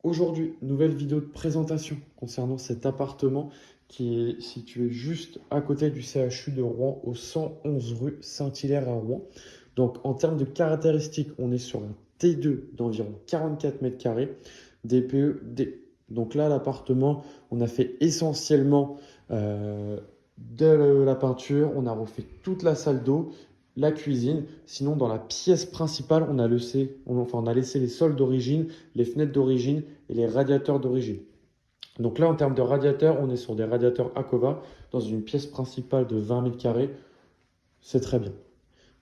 Aujourd'hui, nouvelle vidéo de présentation concernant cet appartement qui est situé juste à côté du CHU de Rouen, au 111 rue Saint-Hilaire à Rouen. Donc en termes de caractéristiques, on est sur un T2 d'environ 44 mètres carrés, DPE D. Donc là, l'appartement, on a fait essentiellement de la peinture, on a refait toute la salle d'eau, la cuisine. Sinon, dans la pièce principale, on a laissé les sols d'origine, les fenêtres d'origine et les radiateurs d'origine. Donc là, en termes de radiateurs, on est sur des radiateurs Akova dans une pièce principale de 20 mètres carrés. C'est très bien.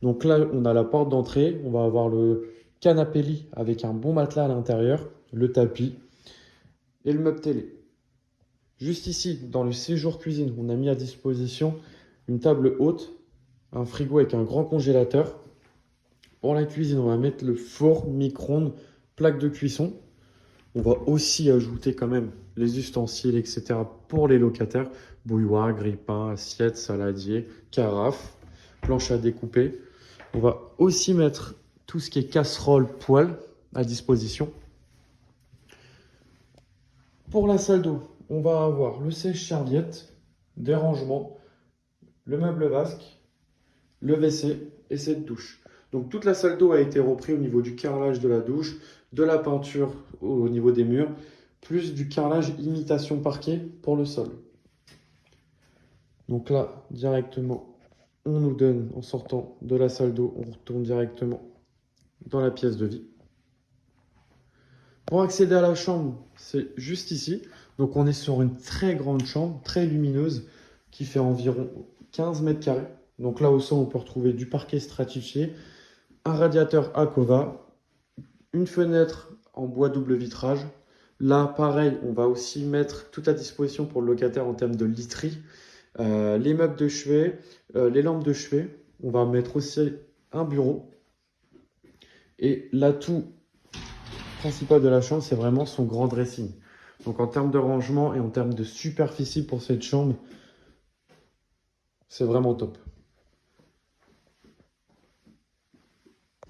Donc là, on a la porte d'entrée. On va avoir le canapé lit avec un bon matelas à l'intérieur, le tapis et le meuble télé. Juste ici, dans le séjour cuisine, on a mis à disposition une table haute, un frigo avec un grand congélateur. Pour la cuisine, on va mettre le four, micro-ondes, plaque de cuisson. On va aussi ajouter quand même les ustensiles, etc. pour les locataires. Bouilloire, grille-pain, assiette, saladier, carafe, planche à découper. On va aussi mettre tout ce qui est casserole, poêle à disposition. Pour la salle d'eau, on va avoir le sèche-serviette, des rangements, le meuble vasque, le WC et cette douche. Donc toute la salle d'eau a été reprise au niveau du carrelage de la douche, de la peinture au niveau des murs, plus du carrelage imitation parquet pour le sol. Donc là, directement, on nous donne, en sortant de la salle d'eau, on retourne directement dans la pièce de vie. Pour accéder à la chambre, c'est juste ici. Donc on est sur une très grande chambre, très lumineuse, qui fait environ 15 mètres carrés. Donc là au sol, on peut retrouver du parquet stratifié, un radiateur Akova, une fenêtre en bois double vitrage. Là, pareil, on va aussi mettre tout à disposition pour le locataire en termes de literie. Les meubles de chevet, les lampes de chevet. On va mettre aussi un bureau. Et l'atout principal de la chambre, c'est vraiment son grand dressing. Donc en termes de rangement et en termes de superficie pour cette chambre, c'est vraiment top.